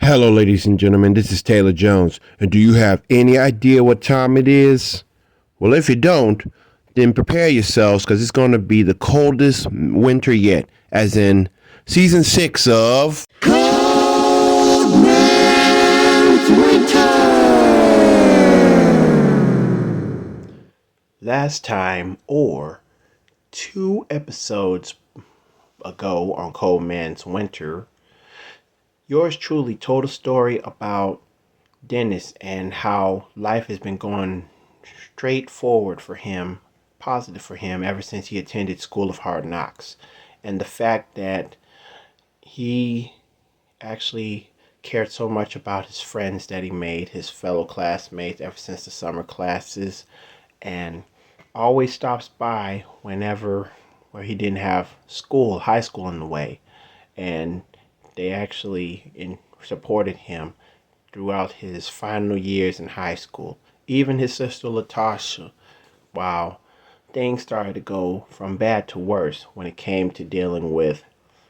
Hello, ladies and gentlemen. This is Taylor Jones. And do you have any idea what time it is? Well, if you don't, then prepare yourselves because it's going to be the coldest winter yet, as in season 6 of Cold Man's Winter. Last time, or 2 episodes ago on Cold Man's Winter, yours truly told a story about Dennis and how life has been going straightforward for him, positive for him ever since he attended School of Hard Knocks. And the fact that he actually cared so much about his friends that he made, his fellow classmates ever since the summer classes, and always stops by whenever where he didn't have high school in the way. And they actually supported him throughout his final years in high school. Even his sister Latasha, while things started to go from bad to worse when it came to dealing with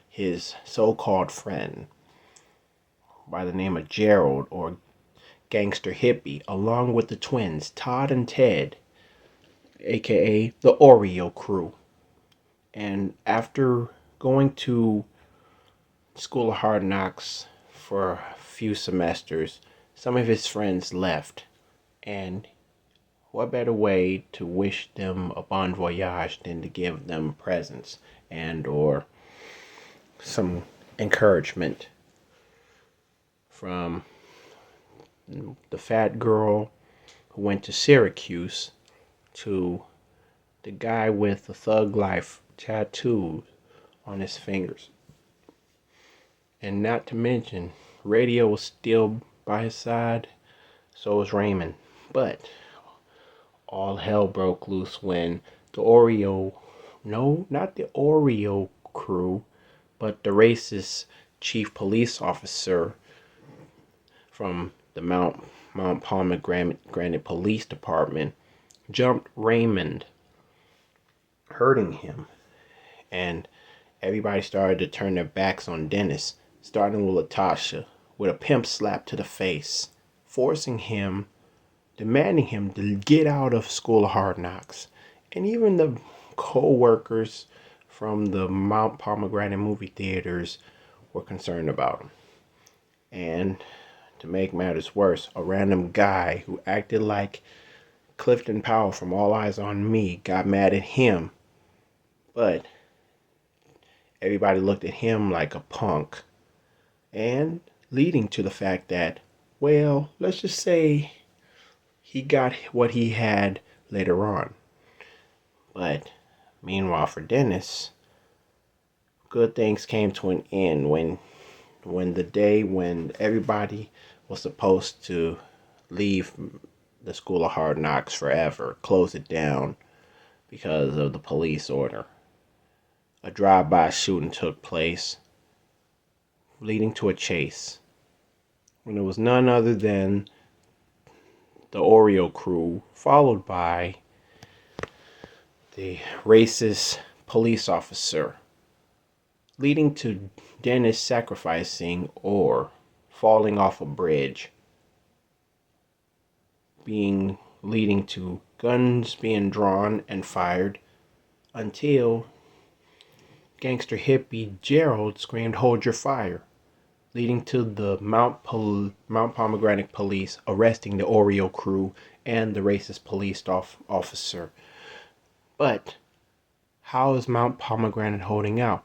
his so-called friend by the name of Gerald, or Gangster Hippie, along with the twins Todd and Ted, aka the Oreo crew. And after going to School of Hard Knocks for a few semesters, some of his friends left. And what better way to wish them a bon voyage than to give them presents and or some encouragement from the fat girl who went to Syracuse to the guy with the thug life tattoo on his fingers. And not to mention, Radio was still by his side, so was Raymond. But all hell broke loose when not the Oreo crew, but the racist chief police officer from the Mount Pomegranate Police Department jumped Raymond, hurting him. And everybody started to turn their backs on Dennis, starting with Latasha, with a pimp slap to the face, demanding him to get out of School of Hard Knocks. And even the co-workers from the Mount Pomegranate movie theaters were concerned about him. And to make matters worse, a random guy who acted like Clifton Powell from All Eyes on Me got mad at him. But everybody looked at him like a punk. And leading to the fact that, well, let's just say he got what he had later on. But meanwhile, for Dennis, good things came to an end when the day when everybody was supposed to leave the School of Hard Knocks forever, close it down because of the police order. A drive-by shooting took place, leading to a chase. When it was none other than the Oreo crew, followed by the racist police officer, leading to Dennis sacrificing or falling off a bridge, leading to guns being drawn and fired until Gangster Hippie Gerald screamed, "Hold your fire," leading to the Mount Pomegranate police arresting the Oreo crew and the racist police officer. But how is Mount Pomegranate holding out?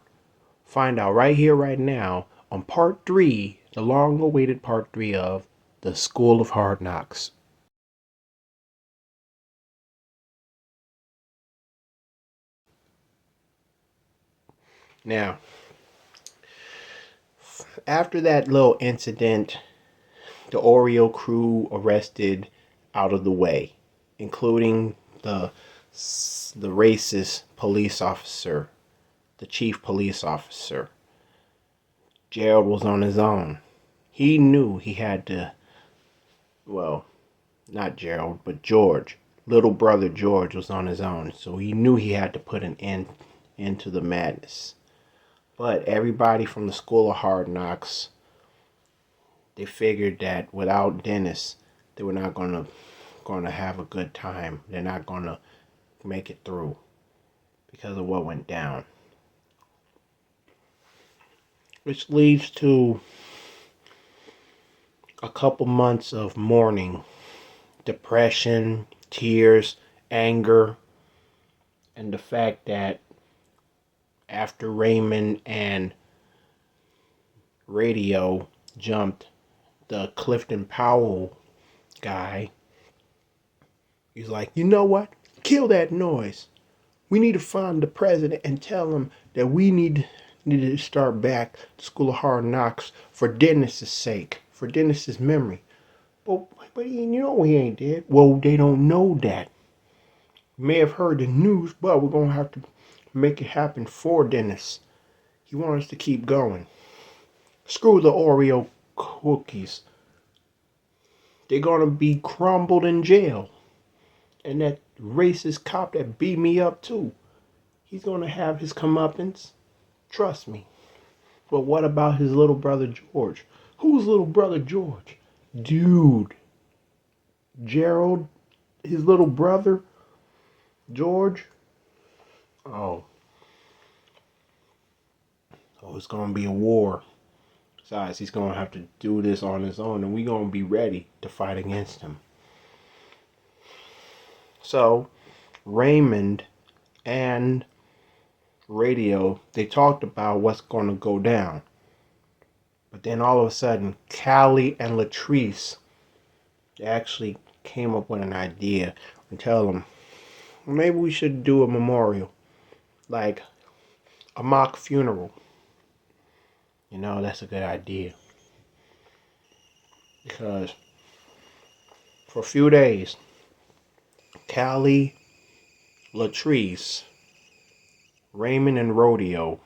Find out right here, right now, on part 3, the long-awaited part 3 of The School of Hard Knocks. Now, after that little incident, the Oreo crew arrested out of the way, including the racist police officer, the chief police officer. Gerald was on his own. He knew he had to, well, not Gerald, but George. Little brother George was on his own, so he knew he had to put an end into the madness. But everybody from the School of Hard Knocks they figured that without Dennis, they were not gonna have a good time. They're not gonna make it through because of what went down. Which leads to a couple months of mourning, depression, tears, anger, and the fact that after Raymond and Radio jumped the Clifton Powell guy, he's like, you know what? Kill that noise. We need to find the president and tell him that we need to start back the School of Hard Knocks for Dennis's sake, for Dennis's memory. But you know he ain't dead. Well, they don't know that. You may have heard the news, but we're gonna have to make it happen for Dennis. He wants us to keep going. Screw the Oreo cookies. They're gonna be crumbled in jail. And that racist cop that beat me up too. He's gonna have his comeuppance. Trust me. But what about his little brother George? Who's little brother George? Dude. Gerald, his little brother George. Oh. Oh, it's gonna be a war. Besides, he's gonna have to do this on his own, and we're gonna be ready to fight against him. So, Raymond and Radio, they talked about what's gonna go down. But then all of a sudden, Callie and Latrice actually came up with an idea and tell them, maybe we should do a memorial, like a mock funeral. You know, that's a good idea. Because for a few days, Callie, Latrice, Raymond, and Radio,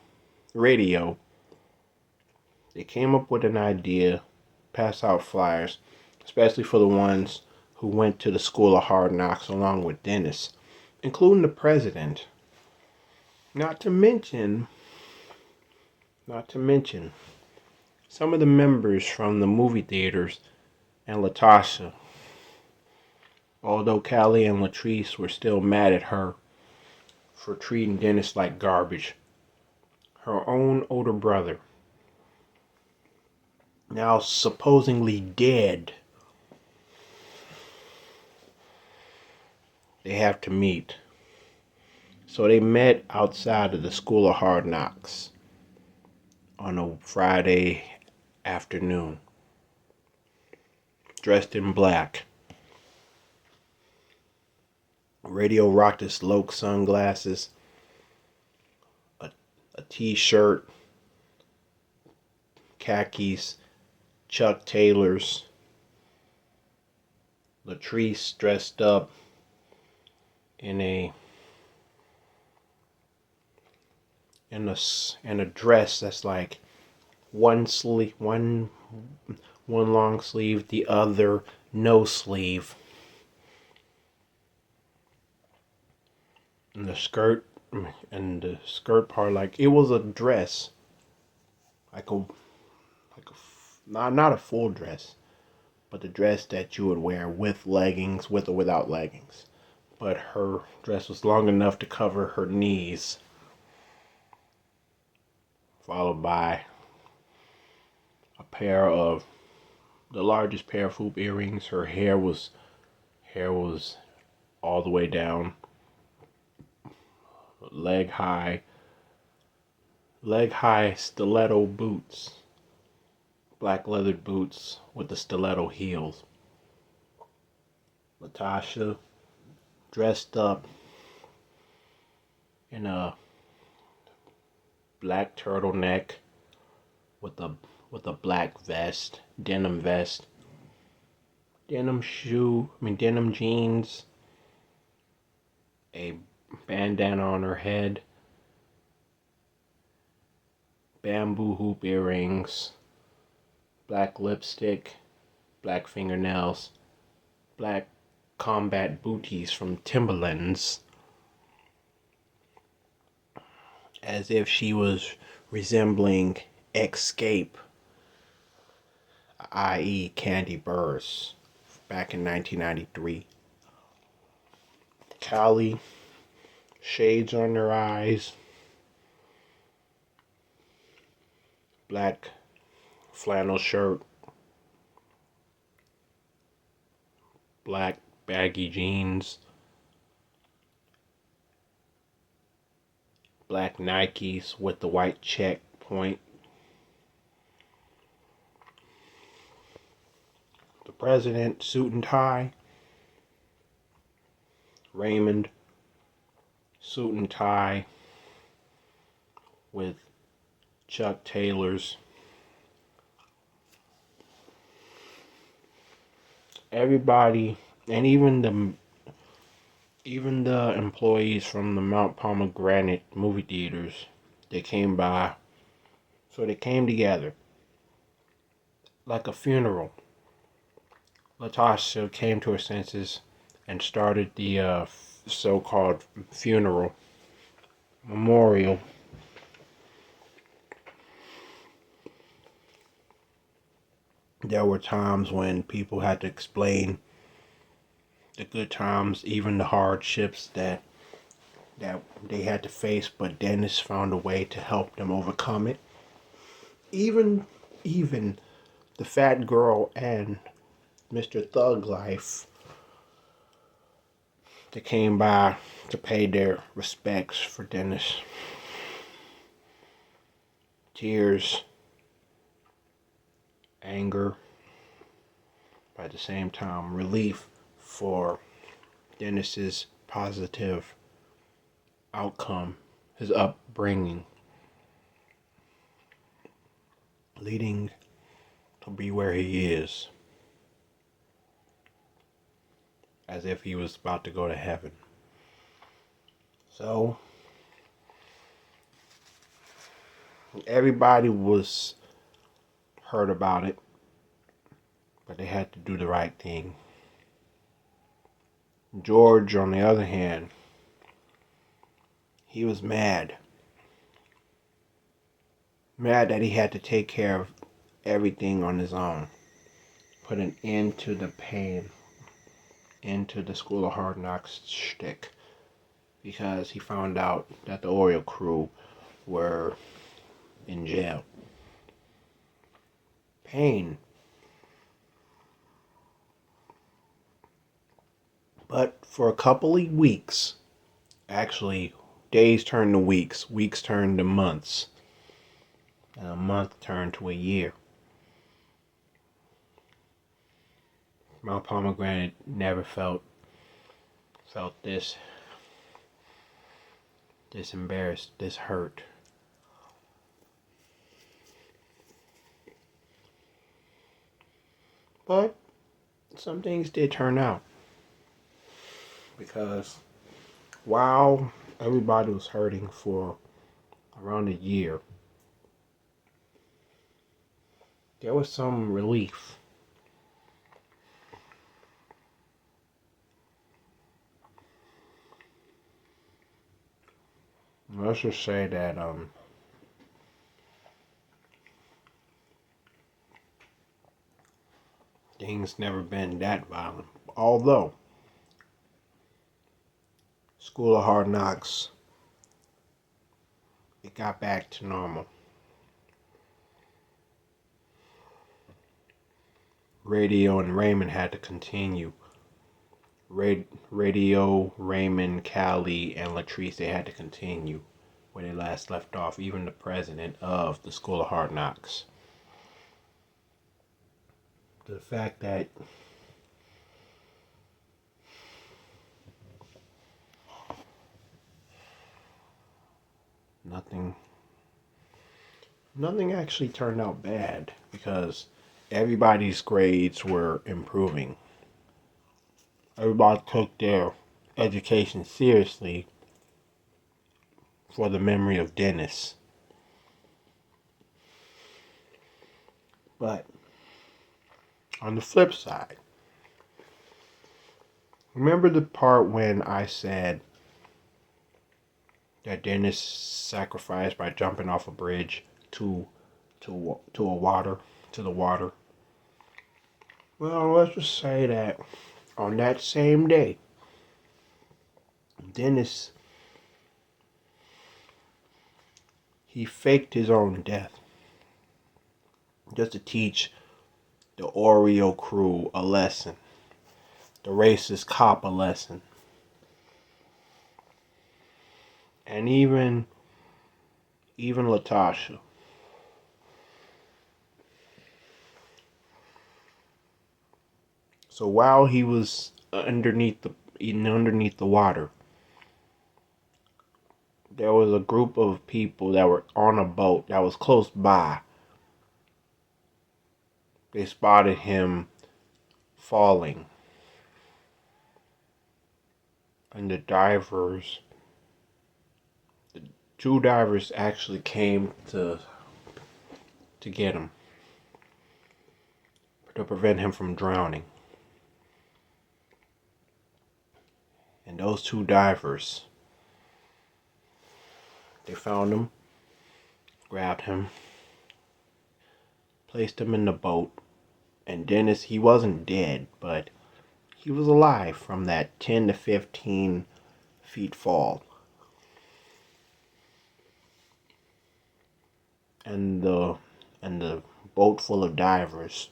they came up with an idea, pass out flyers, especially for the ones who went to the School of Hard Knocks along with Dennis, including the president. Not to mention, some of the members from the movie theaters and Latasha. Although Callie and Latrice were still mad at her for treating Dennis like garbage. Her own older brother, now supposedly dead, they have to meet. So they met outside of the School of Hard Knocks on a Friday afternoon, dressed in black. Radio rocked his S.O.H.K sunglasses, a t-shirt, khakis, Chuck Taylors. Latrice dressed up in a dress that's like one long sleeve, the other no sleeve. And the skirt part, like it was a dress, not a full dress, but the dress that you would wear with leggings, with or without leggings. But her dress was long enough to cover her knees, followed by a pair of the largest pair of hoop earrings. Her hair was all the way down, leg high stiletto boots, black leather boots with the stiletto heels. Latasha dressed up in a black turtleneck with a black vest, denim vest, denim jeans, a bandana on her head, bamboo hoop earrings, black lipstick, black fingernails, black combat booties from Timberlands, as if she was resembling Escape i.e., Candy Burrs, back in 1993. Callie, shades on their eyes, black flannel shirt, black baggy jeans, black Nikes with the white check point. The president, suit and tie. Raymond, suit and tie with Chuck Taylors. Everybody, and even the employees from the Mount Pomegranate movie theaters, they came by. So they came together like a funeral. Latasha came to her senses and started the so-called funeral memorial. There were times when people had to explain the good times, even the hardships that they had to face, but Dennis found a way to help them overcome it. Even the fat girl and Mr. Thug Life, they came by to pay their respects for Dennis. Tears, anger, but at the same time relief for Dennis's positive outcome, his upbringing, leading to be where he is, as if he was about to go to heaven. So, everybody was hurt about it, but they had to do the right thing. George, on the other hand, he was mad. Mad that he had to take care of everything on his own. Put an end to the pain, into the School of Hard Knocks shtick, because he found out that the Oreo crew were in jail. Pain. But for a couple of weeks, actually, days turned to weeks, weeks turned to months, and a month turned to a year. Mount Pomegranate never felt this embarrassed, this hurt. But some things did turn out, because while everybody was hurting for around a year, there was some relief. Let's just say that things never been that violent. Although School of Hard Knocks, it got back to normal. Radio and Raymond had to continue. Radio, Raymond, Callie, and Latrice, they had to continue where they last left off. Even the president of the School of Hard Knocks. The fact that nothing actually turned out bad, because everybody's grades were improving. Everybody took their education seriously for the memory of Dennis. But on the flip side, remember the part when I said that Dennis sacrificed by jumping off a bridge to the water? Well, let's just say that on that same day, Dennis, he faked his own death just to teach the Oreo crew a lesson, the racist cop a lesson, and even Latasha. So while he was underneath the water, there was a group of people that were on a boat that was close by. They spotted him falling, and the two divers actually came to get him, to prevent him from drowning. And those two divers, they found him, grabbed him, placed him in the boat, and Dennis, he wasn't dead, but he was alive from that 10 to 15 feet fall. And the boat full of divers,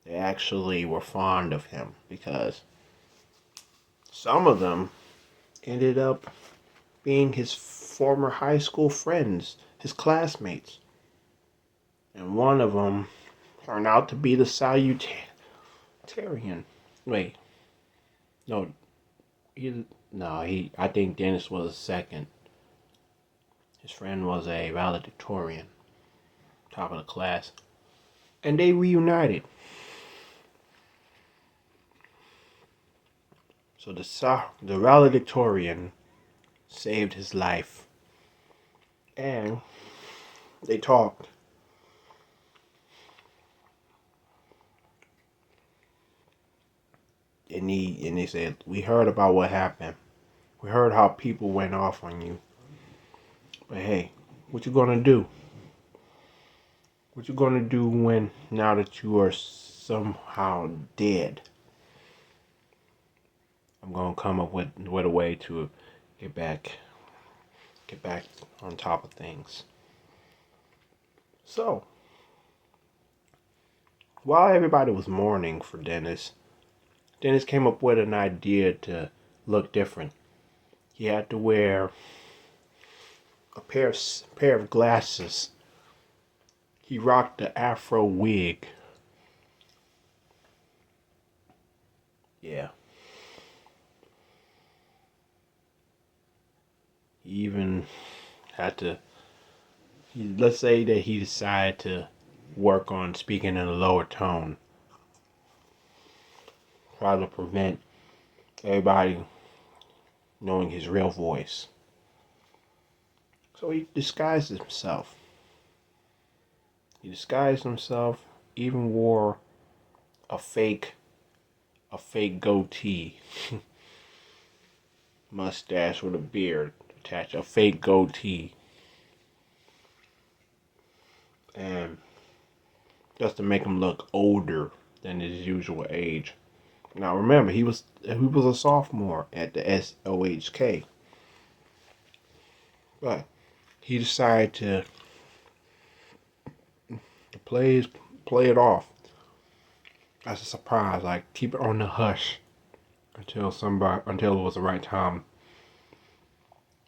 they actually were fond of him because some of them ended up being his former high school friends, his classmates. And one of them turned out to be the salutarian. Wait, no, I think Dennis was a second. His friend was a valedictorian, top of the class. And they reunited. So the valedictorian saved his life. And they talked. And they said, "We heard about what happened. We heard how people went off on you. But hey, what you gonna do? What you gonna do now that you are somehow dead? I'm gonna come up with a way to get back on top of things." So while everybody was mourning for Dennis came up with an idea to look different. He had to wear a pair of glasses. He rocked the afro wig. Yeah. He even had to, let's say that he decided to work on speaking in a lower tone. Try to prevent everybody knowing his real voice. So he disguised himself. Even wore a fake goatee, mustache with a beard attached, a fake goatee, and just to make him look older than his usual age. Now remember, he was a sophomore at the S.O.H.K, but he decided to play it off as a surprise, like keep it on the hush until it was the right time.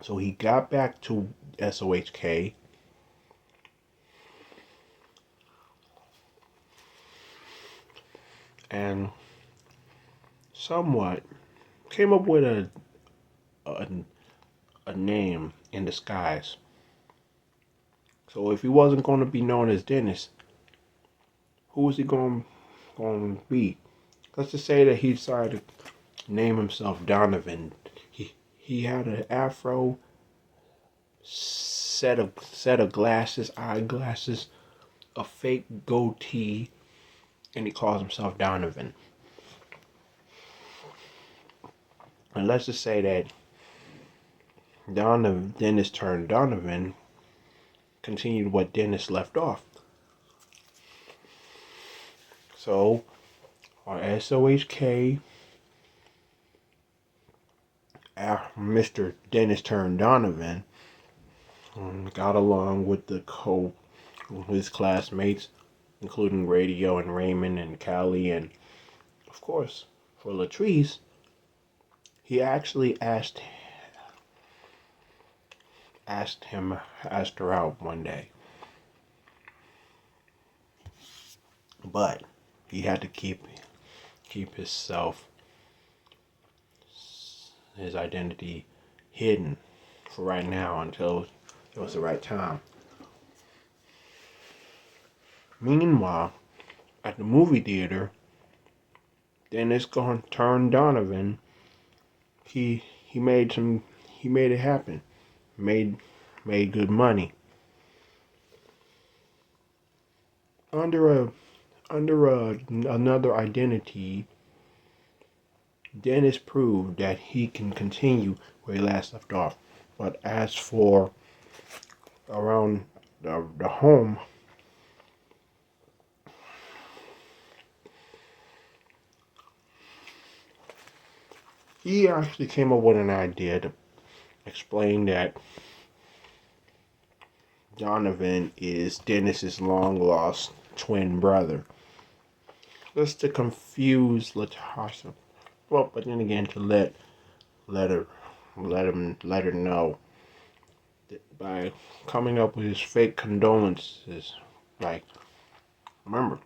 So he got back to S.O.H.K, and somewhat came up with a, a name in disguise. So if he wasn't going to be known as Dennis, who was he going to be? Let's just say that he decided to name himself Donovan. He had an afro, set of glasses, eyeglasses, a fake goatee, and he calls himself Donovan. And let's just say that Dennis turned Donovan continued what Dennis left off. So on S.O.H.K. Mr. Dennis turned Donovan got along with his classmates, including Radio and Raymond and Callie, and of course, for Latrice, he actually asked her out one day, but he had to keep his identity hidden for right now until it was the right time. Meanwhile, at the movie theater, Dennis turned Donovan. He made it happen. Made good money. Under another identity, Dennis proved that he can continue where he last left off. But as for around the home, he actually came up with an idea to explain that Donovan is Dennis's long lost twin brother. Just to confuse Latasha. Well, but then again to let her know that by coming up with his fake condolences. Like, remember,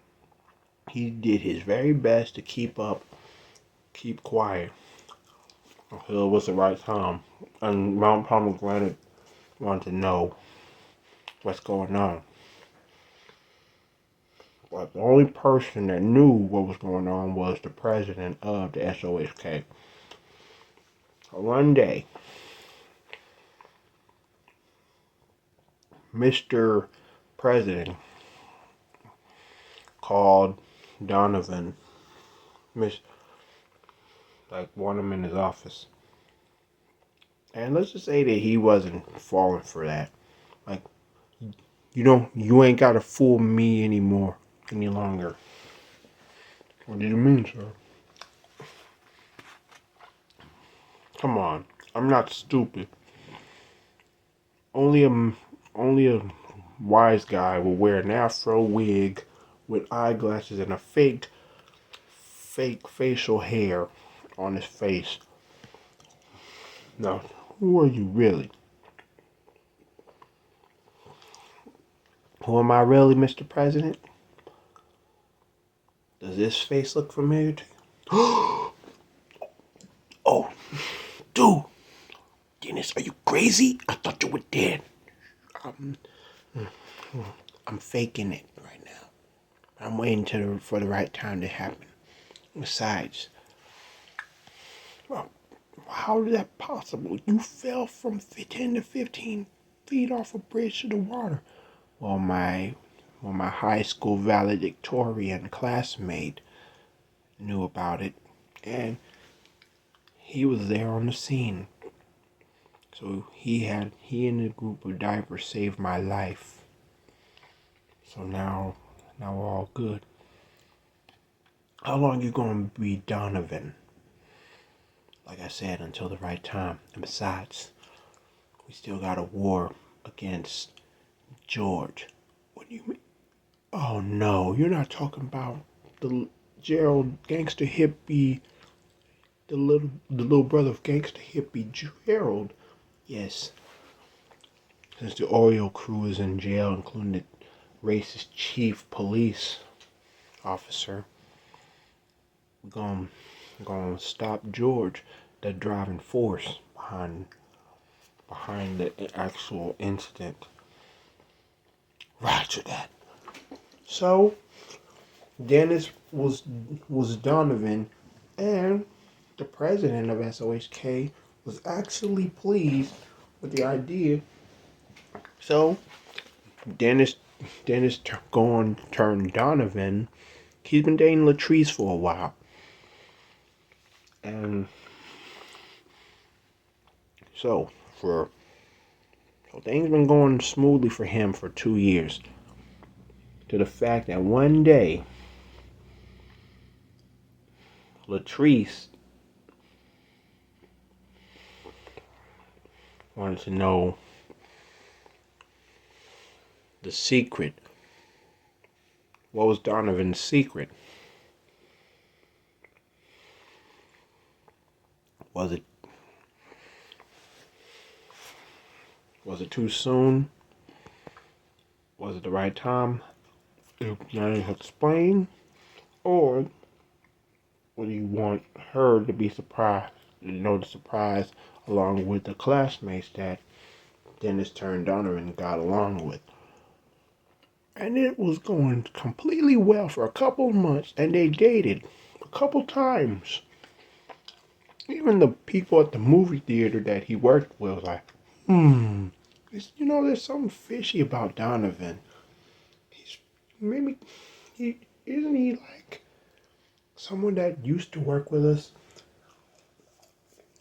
he did his very best to keep quiet until it was the right time. And Mount Pomegranate wanted to know what's going on. But the only person that knew what was going on was the president of the S.O.H.K. One day, Mr. President called Donovan, wanted him in his office. And let's just say that he wasn't falling for that. Like, you ain't gotta fool me any longer. What do you mean, sir? Come on, I'm not stupid. Only a wise guy will wear an afro wig with eyeglasses and a fake facial hair on his face. Now, who are you really? Who am I really, Mr. President? Does this face look familiar to you? Oh, dude. Dennis, are you crazy? I thought you were dead. I'm faking it right now. I'm waiting for the right time to happen. Besides, well, how is that possible? You fell from 10 to 15 feet off a bridge to the water. Well, my high school valedictorian classmate knew about it, and he was there on the scene. So he and a group of divers saved my life. So now we're all good. How long you gonna be Donovan? Like I said, until the right time. And besides, we still got a war against George. What do you mean? Oh no, you're not talking about the Gerald gangster hippie, the little brother of gangster hippie Gerald. Yes. Since the Oreo crew is in jail, including the racist chief police officer, we're gonna stop George, the driving force behind the actual incident. Roger that. So Dennis was Donovan, and the president of S.O.H.K. was actually pleased with the idea. So Dennis turned Donovan. He's been dating Latrice for a while, and so things been going smoothly for him for 2 years. To the fact that one day Latrice wanted to know the secret. What was Donovan's secret? Was it too soon? Was it the right time? Did you explain? Or would you want her to be surprised, to know the surprise along with the classmates that Dennis turned Donovan and got along with? And it was going completely well for a couple of months, and they dated a couple times. Even the people at the movie theater that he worked with was like, there's something fishy about Donovan. He's maybe isn't he like someone that used to work with us?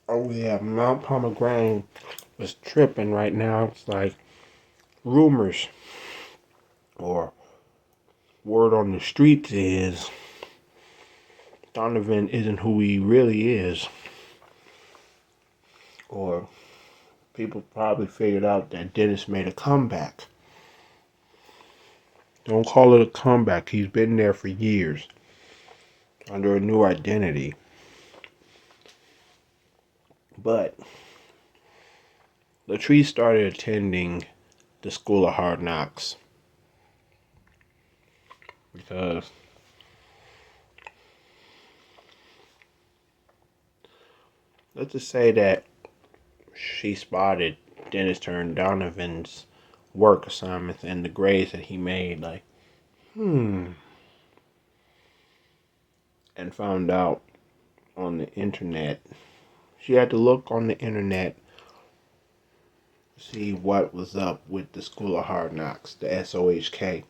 Oh yeah, Mount Pomegranate was tripping right now. It's like rumors or word on the streets is Donovan isn't who he really is. Or people probably figured out that Dennis made a comeback. Don't call it a comeback. He's been there for years under a new identity. But Latrice started attending the School of Hard Knocks because let's just say that she spotted Dennis turned Donovan's work assignments and the grades that he made, like, and found out on the internet. She had to look on the internet to see what was up with the School of Hard Knocks, the S.O.H.K.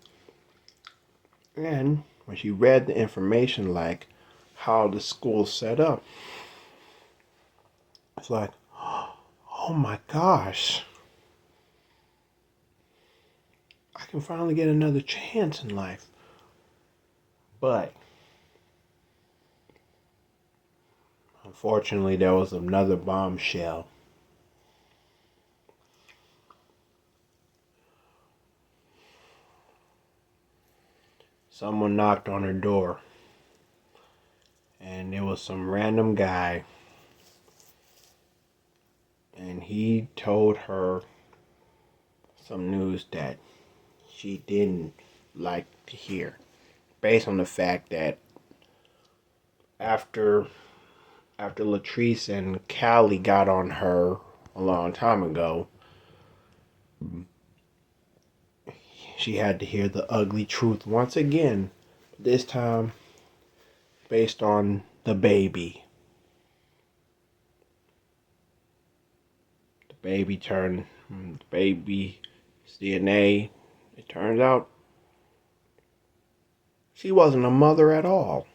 And when she read the information, like how the school's set up, it's like, oh my gosh, I can finally get another chance in life. But unfortunately, there was another bombshell. Someone knocked on her door, and it was some random guy, and he told her some news that she didn't like to hear, based on the fact that after Latrice and Callie got on her a long time ago, she had to hear the ugly truth once again, this time based on the baby. The baby's DNA. It turns out she wasn't a mother at all.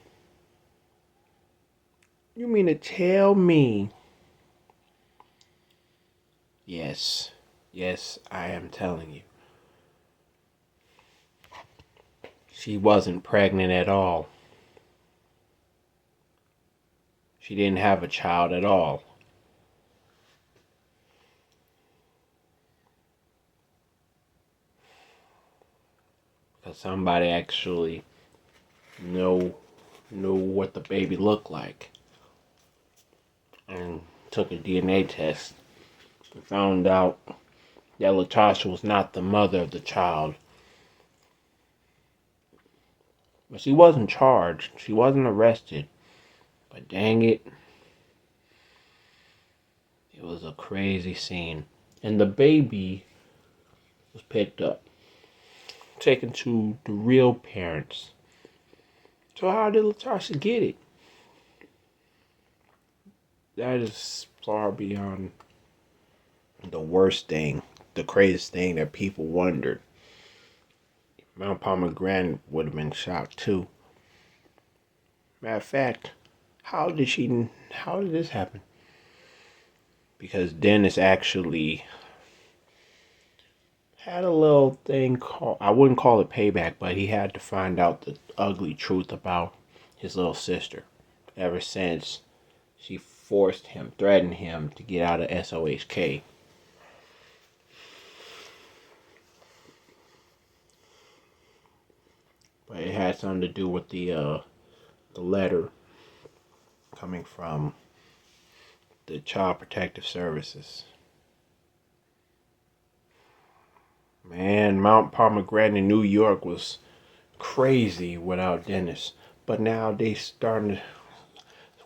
You mean to tell me? Yes, I am telling you. She wasn't pregnant at all. She didn't have a child at all. Because somebody actually knew what the baby looked like and took a DNA test and found out that Latasha was not the mother of the child. But she wasn't charged. She wasn't arrested. But dang it, it was a crazy scene. And the baby was picked up, taken to the real parents. So how did Latasha get it? That is far beyond the worst thing, the craziest thing that people wondered. Mount Pomegranate would have been shocked too. Matter of fact, how did this happen? Because Dennis actually had a little thing called, I wouldn't call it payback, but he had to find out the ugly truth about his little sister. ever since she threatened him to get out of S.O.H.K. But it had something to do with the letter coming from the Child Protective Services. Man, Mount Pomegranate, New York was crazy without Dennis. But now they starting to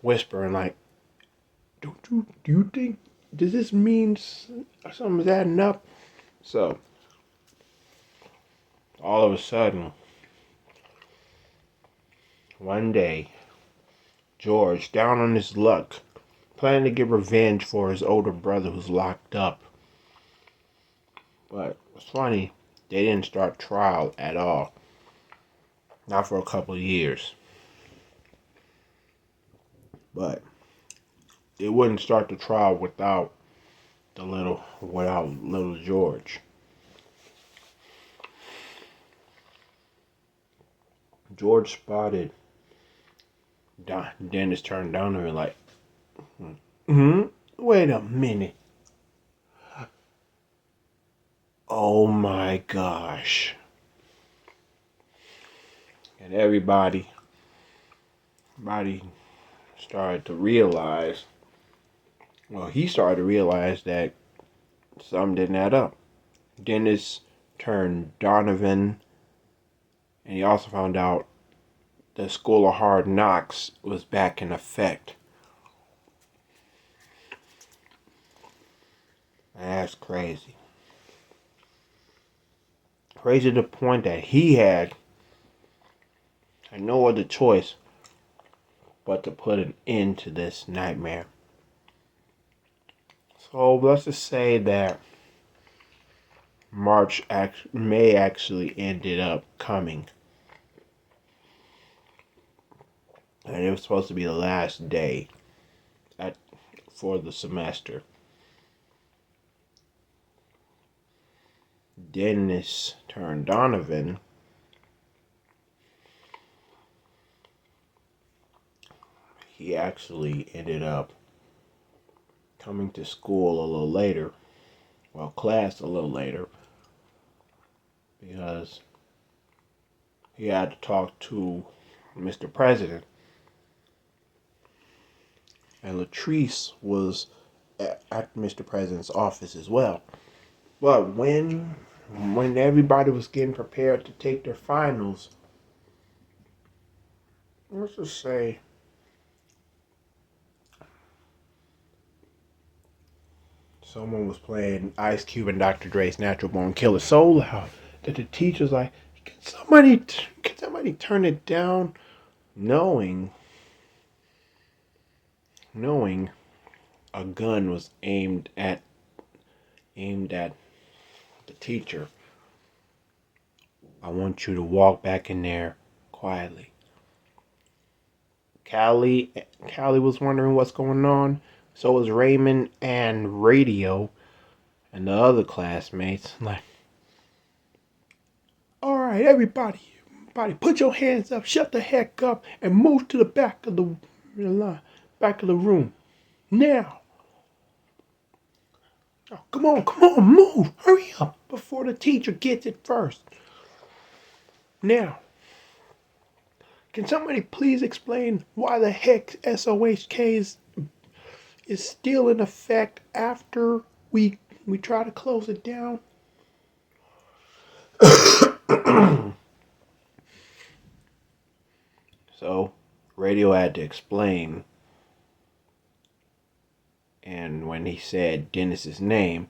whispering like, do you think, does this mean something's adding up? So, all of a sudden, one day, George, down on his luck, planning to get revenge for his older brother who's locked up. But it's funny, they didn't start trial at all. Not for a couple of years. But they wouldn't start the trial without little George. George spotted Dennis turned down to her like, wait a minute. Oh my gosh. And everybody started to realize, he started to realize that something didn't add up. Dennis turned Donovan, and he also found out the School of Hard Knocks was back in effect. That's crazy. Crazy to the point that he had no other choice but to put an end to this nightmare. So let's just say that May actually ended up coming. And it was supposed to be the last day for the semester. Dennis turned Donovan. He actually ended up coming to school a little later. Well, class a little later. Because he had to talk to Mr. President. And Latrice was at Mr. President's office as well. But when everybody was getting prepared to take their finals, let's just say someone was playing Ice Cube and Dr. Dre's Natural Born Killer so loud that the teacher's like, can somebody turn it down? Knowing a gun was aimed at the teacher. I want you to walk back in there quietly. Callie was wondering what's going on. So was Raymond and Radio and the other classmates. Like, all right, everybody, put your hands up, shut the heck up, and move to the back of the room now. Oh, come on, move, hurry up before the teacher gets it first. Now, can somebody please explain why the heck S.O.H.K is still in effect after we try to close it down? So, Radio had to explain. And when he said Dennis's name,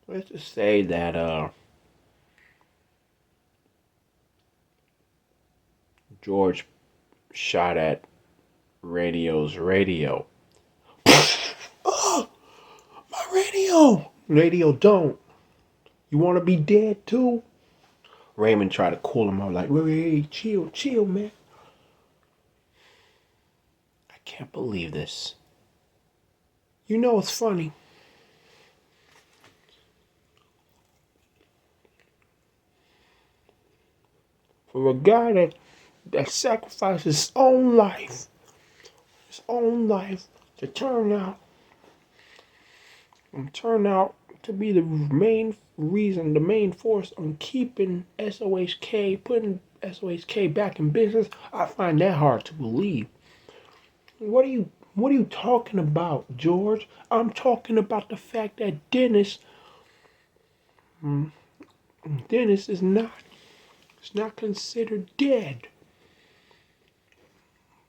let's just say that George shot at Radio's radio. Oh, my radio! Radio, don't. You want to be dead too? Raymond tried to cool him off, like, wait, chill, man. I can't believe this. You know it's funny. For a guy that sacrificed his own life to turn out to be the main reason, the main force on keeping S.O.H.K, putting S.O.H.K back in business. I find that hard to believe. What are you talking about, George? I'm talking about the fact that Dennis is not considered dead.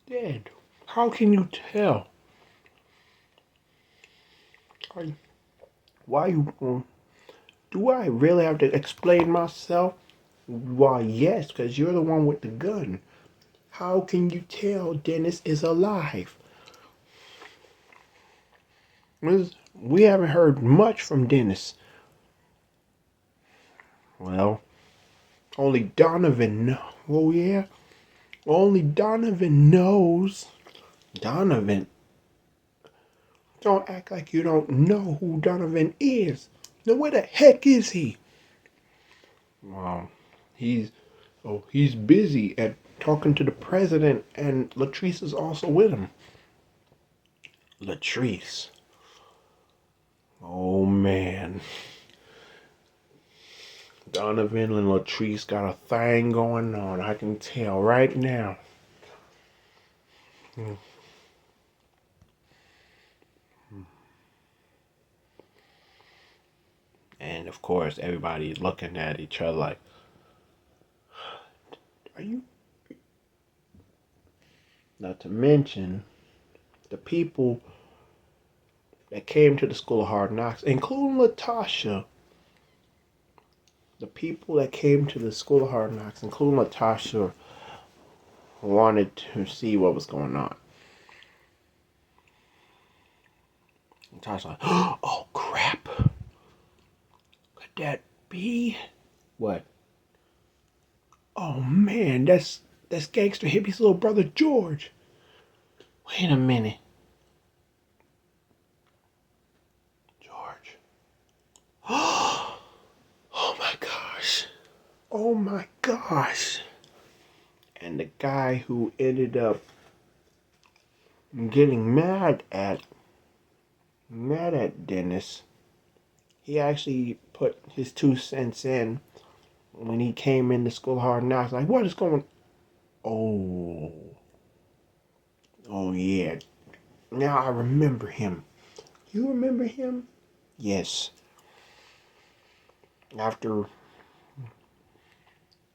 Dead. How can you tell? Are you, why you do I really have to explain myself? Why, yes, because you're the one with the gun. How can you tell Dennis is alive? We haven't heard much from Dennis. Well, only Donovan knows. Oh, yeah? Only Donovan knows. Donovan? Don't act like you don't know who Donovan is. Now, where the heck is he? Wow. He's he's busy at talking to the president, and Latrice is also with him. Latrice. Oh man. Donovan and Latrice got a thing going on. I can tell right now. And of course, everybody's looking at each other like, are you? Not to mention the people that came to the School of Hard Knocks, including Latasha. The people that came to the School of Hard Knocks, including Latasha, wanted to see what was going on. Latasha's like, oh crap. Could that be? What? Oh man, that's Gangster Hippie's little brother George. Wait a minute. George. Oh my gosh. Oh my gosh. And the guy who ended up getting mad at Dennis, he actually put his 2 cents in when he came in the School of Hard Knocks. Like, what is going? Oh, oh yeah. Now I remember him. You remember him? Yes. After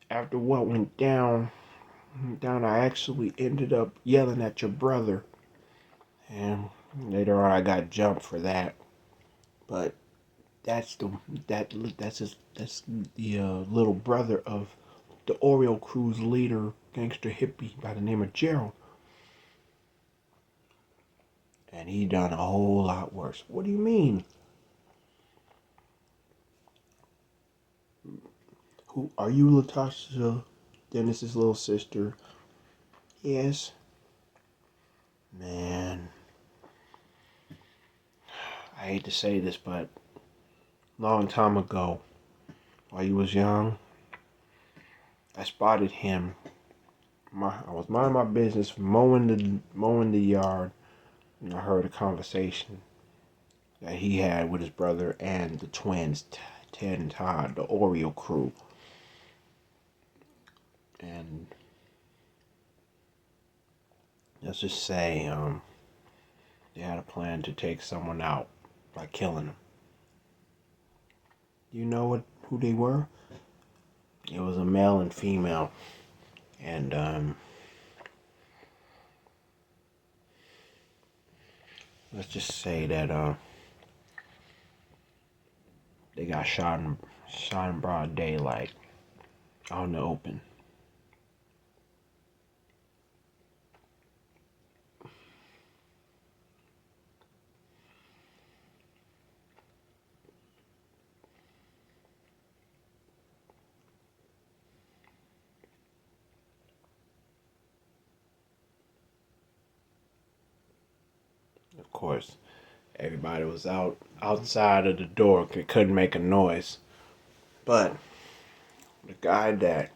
what went down, I actually ended up yelling at your brother, and later on I got jumped for that. But that's the that's the little brother of the Oreo Crew's leader, Gangster Hippie by the name of Gerald, and he done a whole lot worse. What do you mean? Who are you, Latasha, Dennis's little sister? Yes. Man, I hate to say this, but long time ago, while you was young, I spotted him. I was minding my business, mowing the yard, and I heard a conversation that he had with his brother and the twins, Ted and Todd, the Oreo Crew, and let's just say, they had a plan to take someone out by killing them. You know who they were? It was a male and female, and let's just say that they got shot in broad daylight, out in the open. Of course, everybody was outside of the door, couldn't make a noise. But the guy that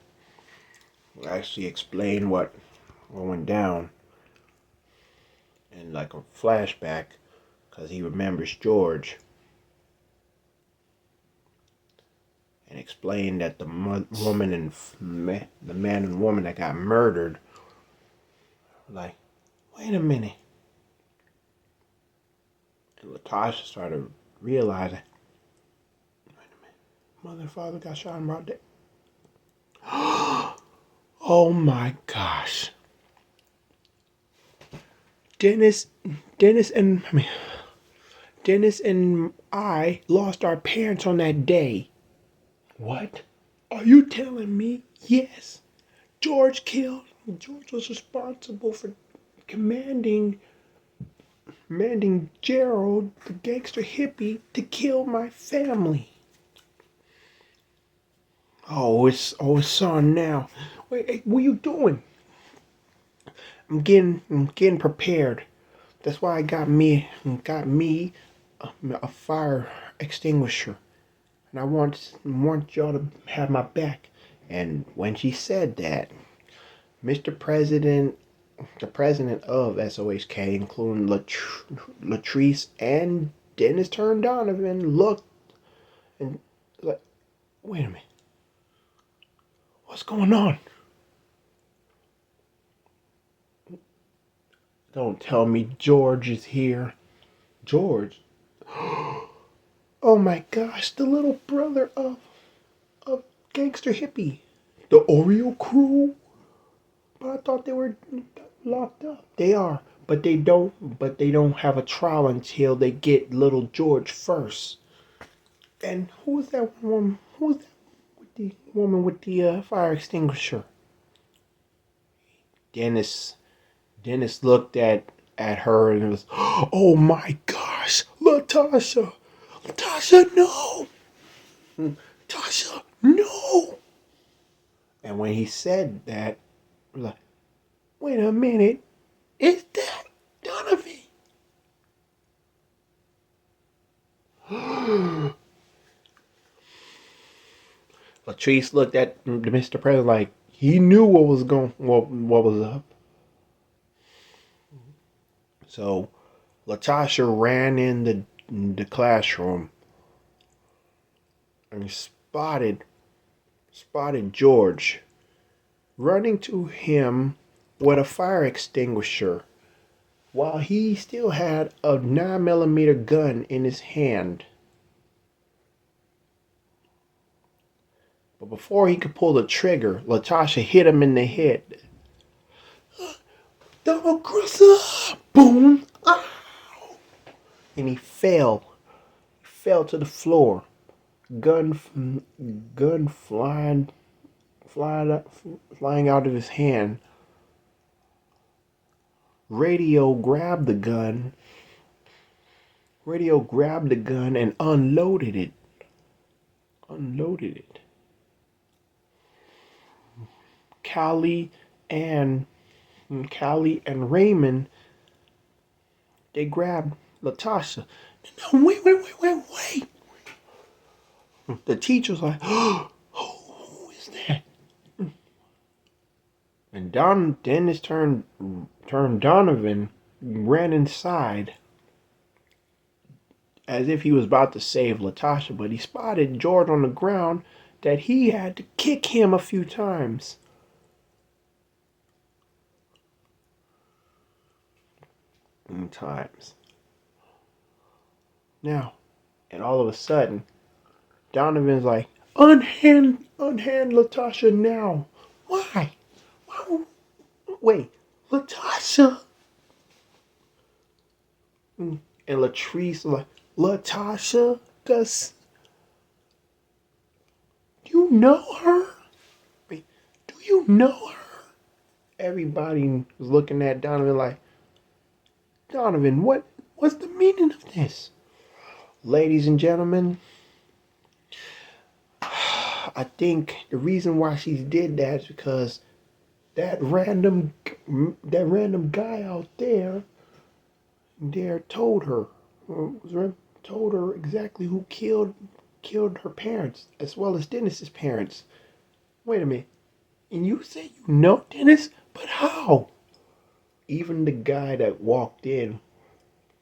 actually explain what went down in like a flashback, because he remembers George, and explained that the woman and the man and woman that got murdered, like, wait a minute. And Latasha started realizing, wait a minute, mother and father got shot in broad day. Oh my gosh. Dennis, Dennis and I mean, Dennis and I lost our parents on that day. What? Are you telling me? Yes. George was responsible for commanding Gerald, the gangster hippie, to kill my family. It's on now. Wait, hey, what are you doing? I'm getting prepared. That's why I got me a fire extinguisher, and I want y'all to have my back. And when she said that, Mr. President, the president of S.O.H.K, including Latrice and Dennis Donovan, looked and like, wait a minute, what's going on? Don't tell me George is here. George? Oh my gosh, the little brother of Gangster Hippie. The Oreo crew? But I thought they were locked up. They are, but they don't have a trial until they get little George first. And who's that woman? Who's that with the woman with the fire extinguisher? Dennis Dennis looked at her and was, oh my gosh, Latasha, Latasha, no, Tasha, no. And when he said that, I was like, wait a minute, is that Donovan? Latrice looked at Mr. President like he knew what was up. So Latasha ran in the classroom and spotted George running to him with a fire extinguisher while he still had a 9mm gun in his hand. But before he could pull the trigger, Latasha hit him in the head. Double crosser! Boom! Ow! And he fell. He fell to the floor. Gun flying out of his hand. Radio grabbed the gun. Radio grabbed the gun and unloaded it. Callie and Raymond, they grabbed Latasha. No, wait. The teacher's like, oh, who is that? And Dennis turned Donovan, ran inside as if he was about to save Latasha, but he spotted George on the ground that he had to kick him a few times. Now, and all of a sudden, Donovan's like, unhand Latasha now. Why? Wait, Latasha? And Latrice like, Latasha? Does you know her? Wait, do you know her? Everybody was looking at Donovan like, Donovan, what's the meaning of this? Ladies and gentlemen, I think the reason why she did that is because that random guy out there told her exactly who killed her parents as well as Dennis's parents. Wait a minute, And you say you know Dennis? But how? Even the guy that walked in,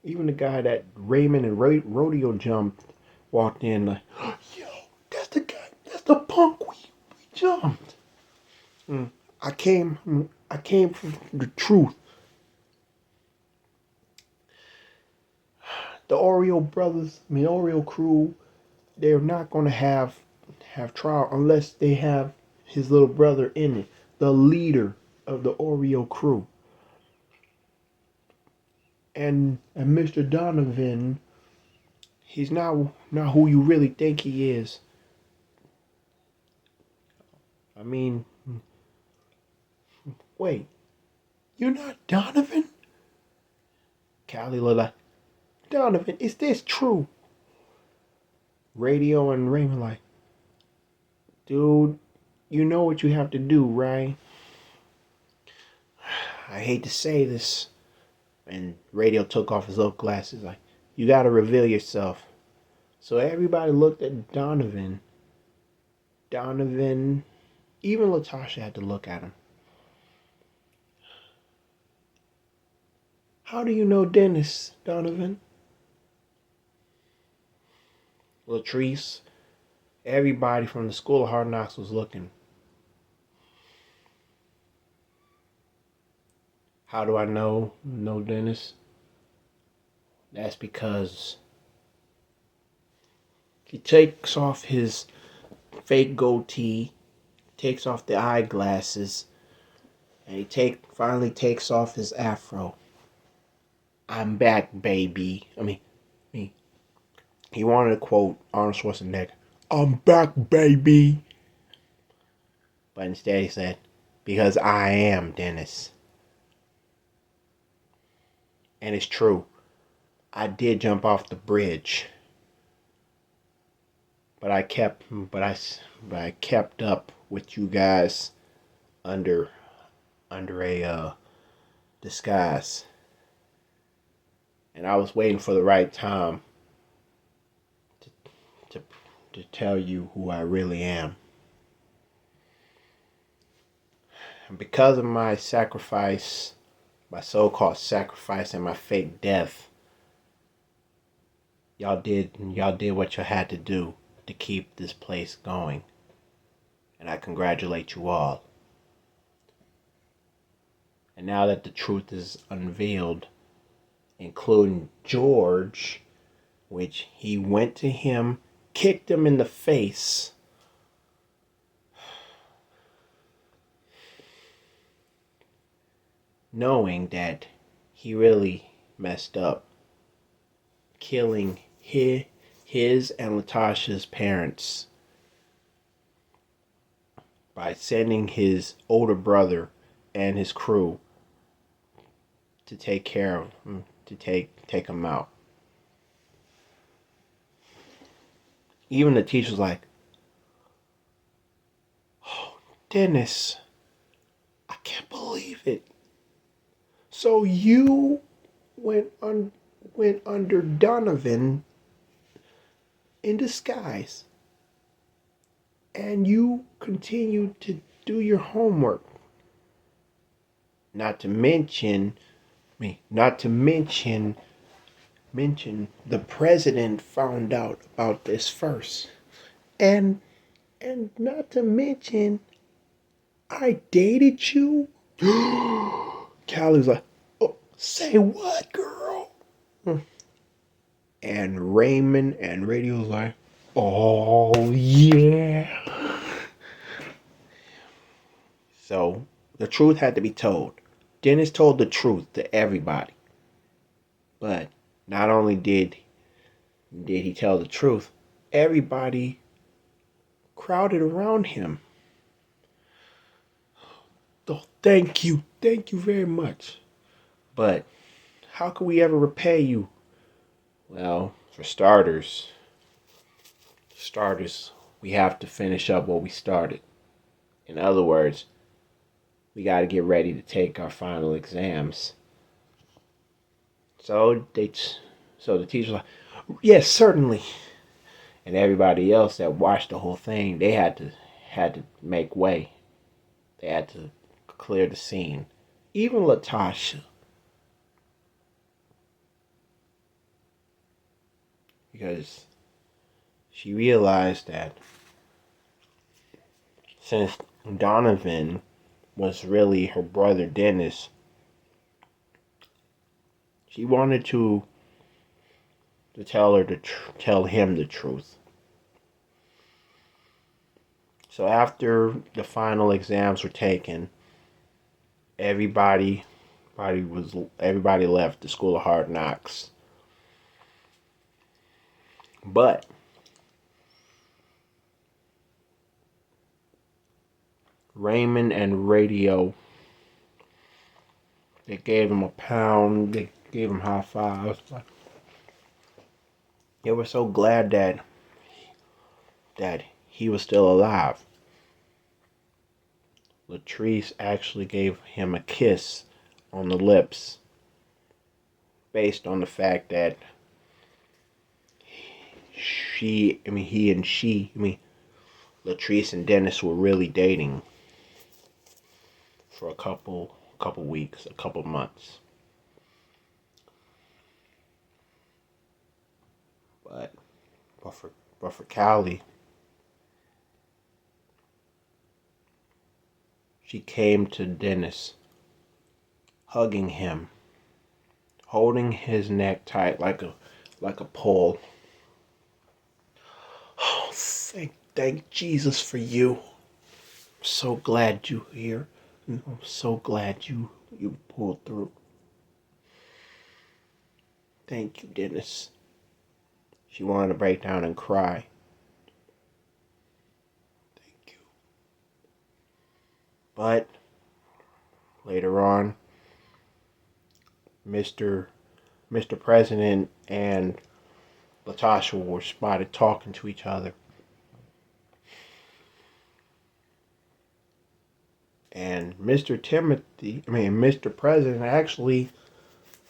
even the guy that Raymond and Rodeo jumped, walked in like, yo, that's the guy, that's the punk we jumped. I came for the truth. The Oreo brothers, I mean Oreo crew, they're not gonna have trial unless they have his little brother in it, the leader of the Oreo crew. And Mr. Donovan, he's not who you really think he is. I mean, wait, you're not Donovan? Callie looked like, Donovan, is this true? Radio and Raymond like, dude, you know what you have to do, right? I hate to say this. And Radio took off his little glasses like, you gotta reveal yourself. So everybody looked at Donovan. Donovan, even Latasha had to look at him. How do you know Dennis, Donovan? Latrice, everybody from the School of Hard Knocks was looking. How do I know Dennis? That's because he takes off his fake goatee, takes off the eyeglasses, and he finally takes off his afro. I'm back, baby. He wanted to quote Arnold Schwarzenegger. I'm back, baby. But instead he said, because I am Dennis. And it's true. I did jump off the bridge. But I kept up with you guys under a disguise. And I was waiting for the right time to tell you who I really am. And because of my sacrifice, my so-called sacrifice and my fake death, y'all did what you had to do to keep this place going. And I congratulate you all. And now that the truth is unveiled, including George, which he went to him, kicked him in the face. Knowing that he really messed up, killing his and Latasha's parents by sending his older brother and his crew to take care of him, to take him out. Even the teacher's like, oh, Dennis, I can't believe it. So you went under Donovan in disguise, and you continued to do your homework. Not to mention the president found out about this first, and not to mention I dated you. Callie's like, oh, say what, girl? And Raymond and Radio's like, oh yeah. So the truth had to be told. Dennis told the truth to everybody. But not only did he tell the truth, everybody crowded around him. Oh, thank you very much. But how can we ever repay you? Well, for starters, we have to finish up what we started. In other words, we got to get ready to take our final exams. So the teacher's like, yes, certainly. And everybody else that watched the whole thing, they had to make way. They had to clear the scene. Even Latasha. Because she realized that since Donovan was really her brother Dennis, she wanted to tell him the truth. So after the final exams were taken, everybody left the School of Hard Knocks. But Raymond and Radio, they gave him a pound, they gave him high fives. They were so glad that he was still alive. Latrice actually gave him a kiss on the lips based on the fact that Latrice and Dennis were really dating for a couple weeks, a couple months. But for Callie, she came to Dennis, hugging him, holding his neck tight like a pole. Oh, thank Jesus for you. I'm so glad you're here. I'm so glad you pulled through. Thank you, Dennis. She wanted to break down and cry. Thank you. But later on, Mr. President and Latasha were spotted talking to each other. And Mr. President actually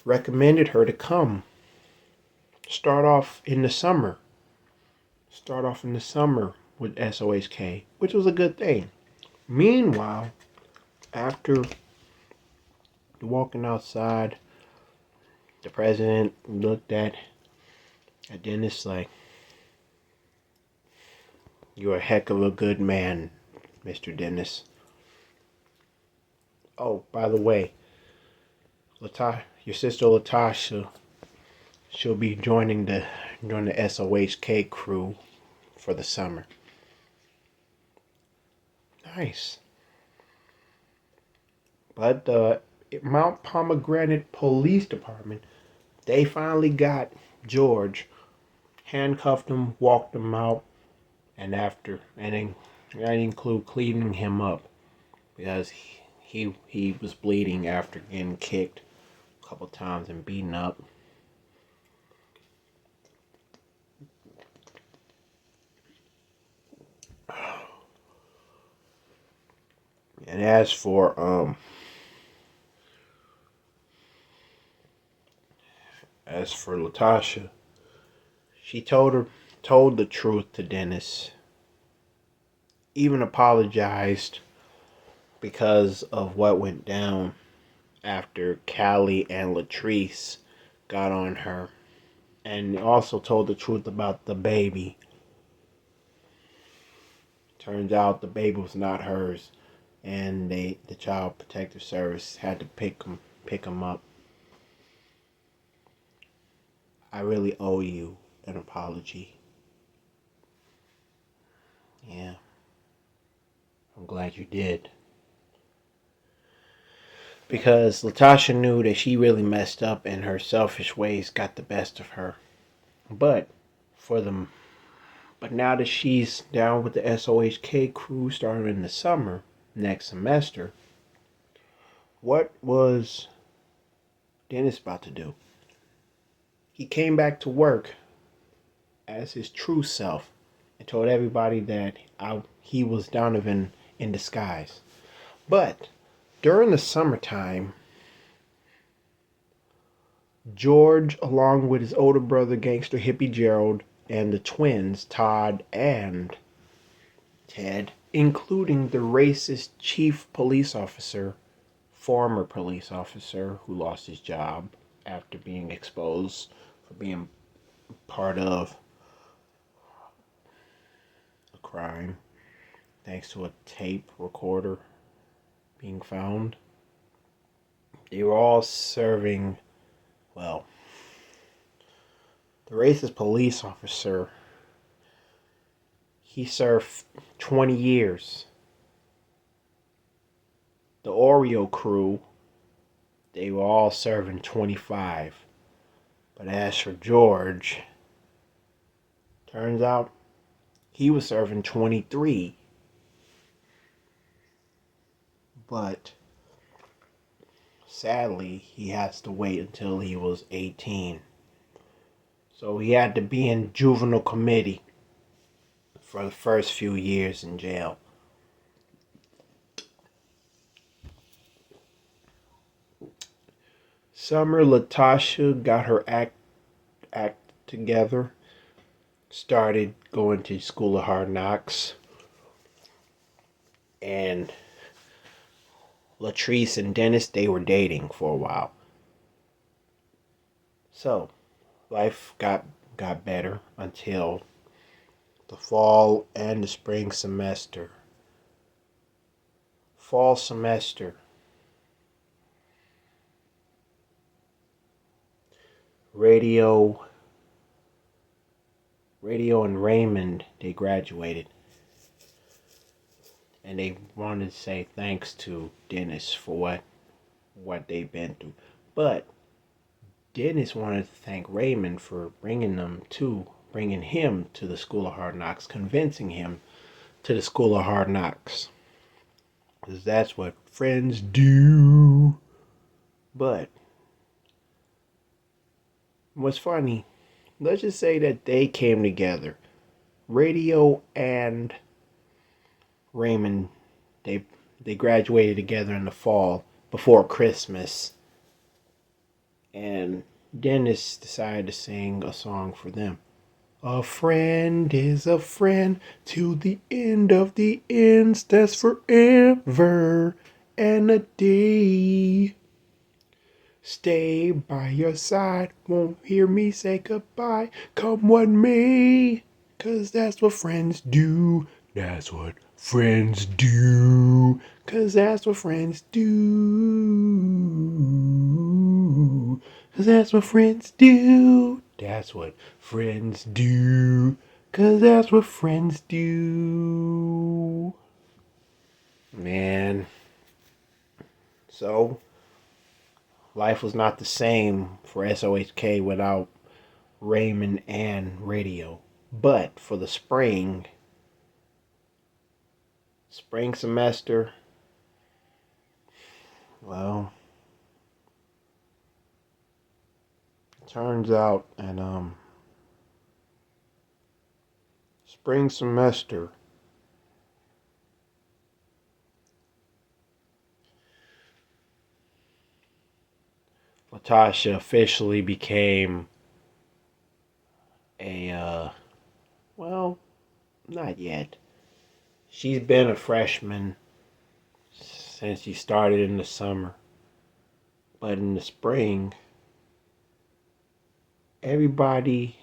recommended her to come. Start off in the summer with S.O.H.K, which was a good thing. Meanwhile, after walking outside, the president looked at Dennis like, "You're a heck of a good man, Mr. Dennis. Oh, by the way, your sister Latasha, she'll be joining the S.O.H.K crew for the summer." Nice. But the Mount Pomegranate Police Department, they finally got George, handcuffed him, walked him out, and then that include cleaning him up because he was bleeding after getting kicked a couple times and beaten up. And as for Latasha, she told the truth to Dennis. Even apologized because of what went down after Callie and Latrice got on her, and also told the truth about the baby. Turns out the baby was not hers, and the Child Protective Service had to pick him up. I really owe you an apology. Yeah, I'm glad you did. Because Latasha knew that she really messed up and her selfish ways got the best of her. But now that she's down with the S.O.H.K crew starting in the summer, next semester, what was Dennis about to do? He came back to work as his true self and told everybody that he was Donovan in disguise. But during the summertime, George, along with his older brother, Gangster Hippie Gerald, and the twins, Todd and Ted, including the racist chief police officer, former police officer who lost his job after being exposed for being part of a crime thanks to a tape recorder being found. They were all serving, well, the racist police officer, he served 20 years. The Oreo crew, they were all serving 25. But as for George, turns out he was serving 23. But sadly, he has to wait until he was 18. So he had to be in juvenile committee for the first few years in jail. Summer Latasha got her act together, started going to School of Hard Knocks, and Latrice and Dennis, they were dating for a while. So life got better until the fall and the spring semester. Fall semester, Radio and Raymond, they graduated. And they wanted to say thanks to Dennis for what they've been through. But Dennis wanted to thank Raymond for bringing him to the School of Hard Knocks, convincing him to the School of Hard Knocks. Because that's what friends do. But what's funny, let's just say that they came together. Radio and Raymond, they graduated together in the fall before Christmas. And Dennis decided to sing a song for them. A friend is a friend to the end of the ends. That's forever and a day. Stay by your side, won't hear me say goodbye, come what may. 'Cause that's what friends do. That's what friends do. 'Cause that's what friends do. 'Cause that's what friends do. That's what friends do. 'Cause that's what friends do. Man. So, life was not the same for S.O.H.K without Raymond and radio. But for the spring semester, well, turns out and spring semester, Latasha officially became well, not yet. She's been a freshman since she started in the summer. But in the spring, everybody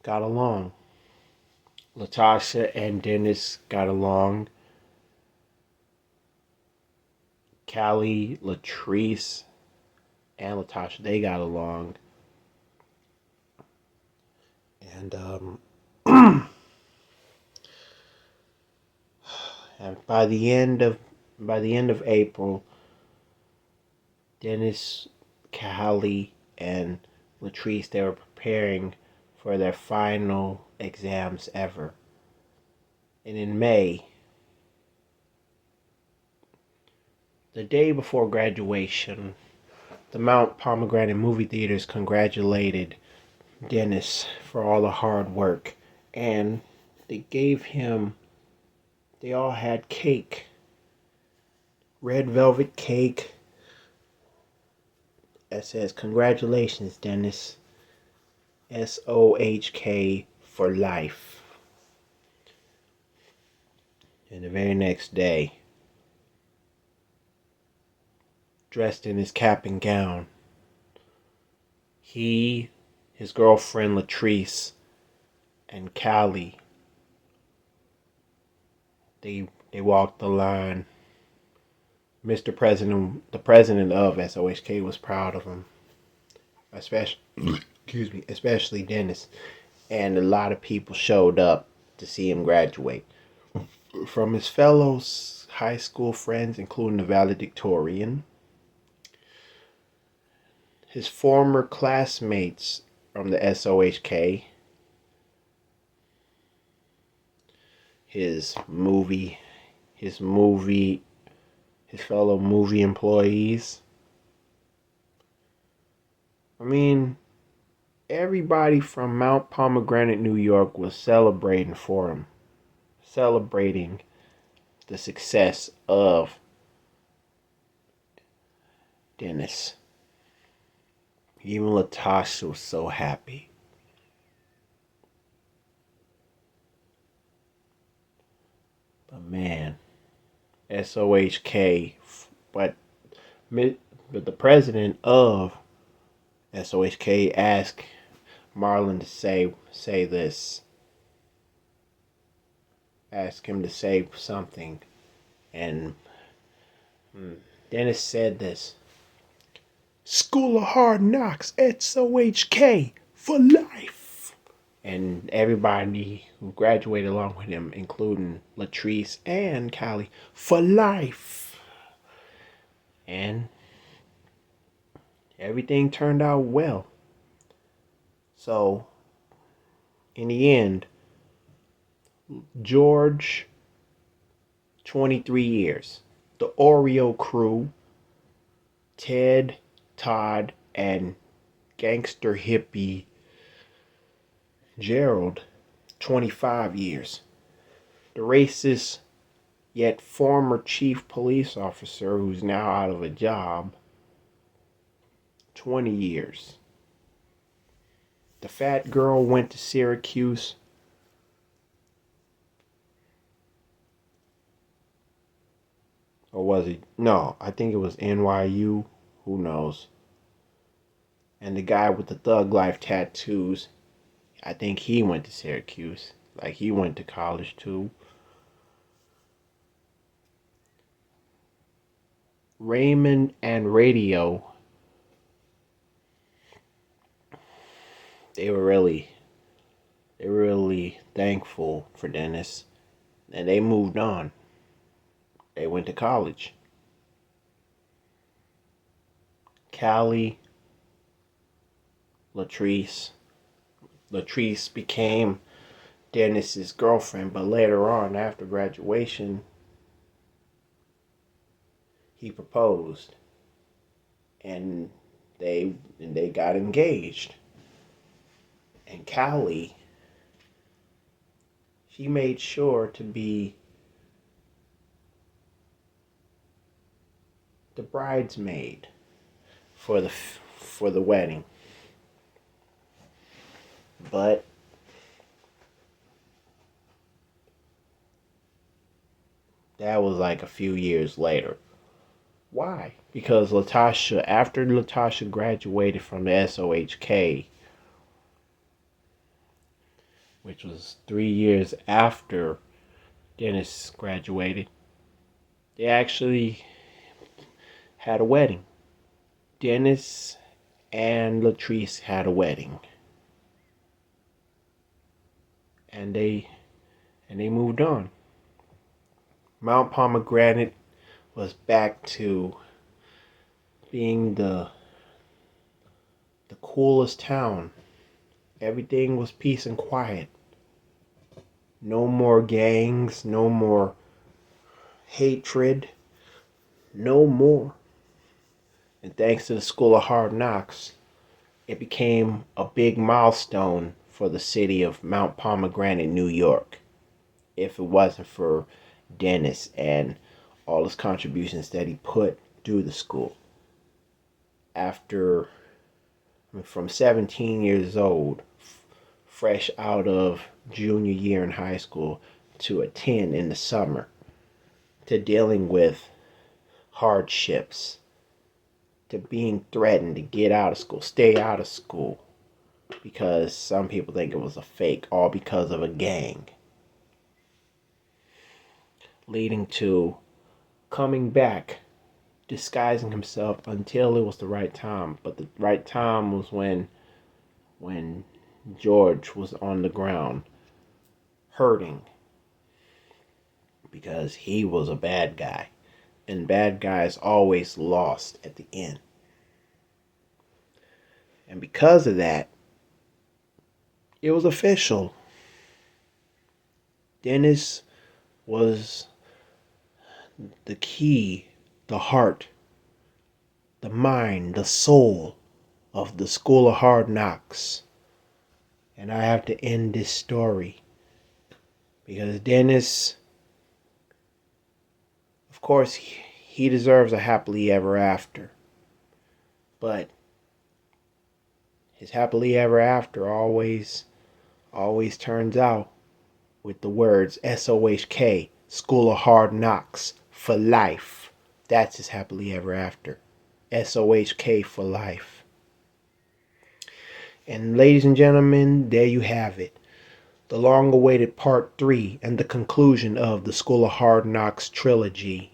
got along. Latasha and Dennis got along. Callie, Latrice, and Latasha, they got along. And and by the end of April, Dennis, Callie, and Latrice, they were preparing for their final exams ever. And in May, the day before graduation, the Mount Pomegranate movie theaters congratulated Dennis for all the hard work. And they all had cake. Red velvet cake that says, "Congratulations, Dennis. S.O.H.K for life." And the very next day, dressed in his cap and gown, he, his girlfriend Latrice, and Callie, they walked the line. Mr. President, the president of S.O.H.K was proud of him, especially, especially Dennis. And a lot of people showed up to see him graduate. From his fellow high school friends, including the valedictorian, his former classmates from the S.O.H.K, his movie, his movie, his fellow movie employees. I mean, everybody from Mount Pomegranate, New York was celebrating for him, celebrating the success of Dennis. Even Latasha was so happy. But man, S.O.H.K, but the president of S.O.H.K asked Marlon to say this. Ask him to say something. And Dennis said this. School of Hard Knocks, S.O.H.K for life. And everybody who graduated along with him, including Latrice and Callie, for life. And everything turned out well. So, in the end, George, 23 years. The Oreo crew, Ted, Todd, and gangster hippie Gerald, 25 years. The racist yet former chief police officer who's now out of a job, 20 years. The fat girl went to Syracuse. Or was it? No, I think it was NYU. Who knows? And the guy with the thug life tattoos, I think he went to Syracuse. Like, he went to college too. Raymond and Radio, they were really thankful for Dennis. And they moved on. They went to college. Callie, Latrice became Dennis's girlfriend, but later on, after graduation, he proposed, and they got engaged. And Callie, she made sure to be the bridesmaid for the wedding. But that was like a few years later. Why? Because after Latasha graduated from the S.O.H.K, which was 3 years after Dennis graduated, they actually had a wedding. Dennis and Latrice had a wedding. And they moved on. Mount Pomegranate was back to being the coolest town. Everything was peace and quiet. No more gangs, no more hatred, no more. And thanks to the School of Hard Knocks, it became a big milestone for the city of Mount Pomegranate, New York. If it wasn't for Dennis and all his contributions that he put through the school. From 17 years old, fresh out of junior year in high school, to a 10 in the summer. to dealing with hardships, to being threatened to get out of school, stay out of school, because some people think it was a fake, all because of a gang. Leading to coming back, disguising himself until it was the right time. But the right time was when George was on the ground hurting because he was a bad guy. And bad guys always lost at the end. And because of that, it was official. Dennis was the key, the heart, the mind, the soul of the School of Hard Knocks. And I have to end this story because Dennis, of course, he deserves a happily ever after. But his happily ever after always turns out with the words S.O.H.K, School of Hard Knocks, for life. That's his happily ever after. S.O.H.K for life. And ladies and gentlemen, there you have it. The long-awaited part 3 and the conclusion of the School of Hard Knocks trilogy.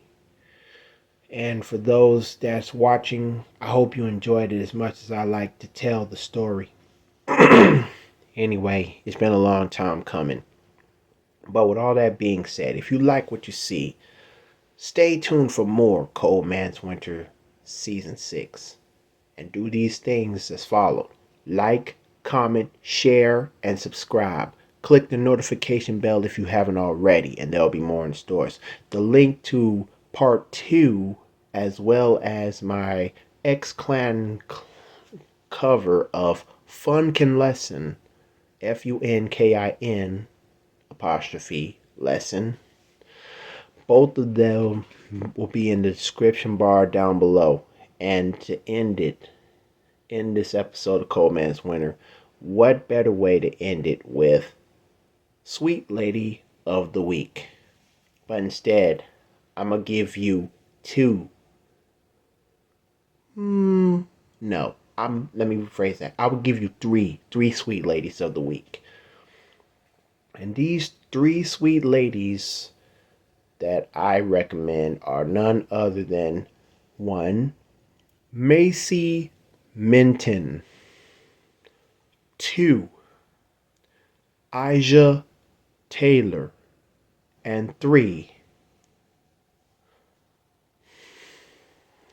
And for those that's watching, I hope you enjoyed it as much as I like to tell the story. Anyway, it's been a long time coming. But with all that being said, if you like what you see, stay tuned for more Cold Man's Winter Season 6. And do these things as followed. Like, comment, share, and subscribe. Click the notification bell if you haven't already, and there'll be more in stores. The link to part 2, as well as my X-Clan cover of Funkin Lesson, Funkin apostrophe lesson. Both of them will be in the description bar down below. And to end this episode of Cold Man's Winter, what better way to end it with Sweet Lady of the Week? But instead, I'm going to give you two. Let me rephrase that. I will give you three Sweet Ladies of the Week. And these 3 sweet ladies that I recommend are none other than 1, Macy Minton. 2, Aja Taylor. And 3,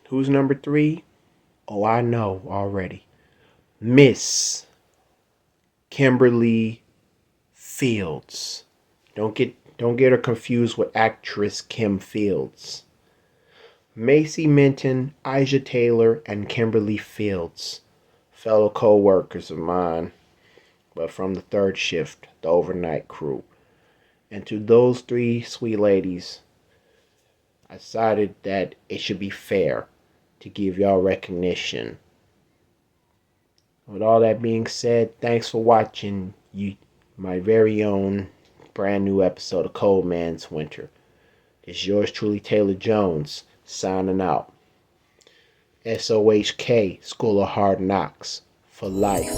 who's number 3? Oh, I know already. Miss Kimberly Fields. Don't get her confused with actress Kim Fields. Macy Minton, Aja Taylor, and Kimberly Fields. Fellow co-workers of mine, but from the 3rd shift, the overnight crew. And to those 3 sweet ladies, I decided that it should be fair to give y'all recognition. With all that being said, thanks for watching my very own brand new episode of Cold Man's Winter. It's yours truly, Taylor Jones, signing out. S.O.H.K, School of Hard Knocks, for life.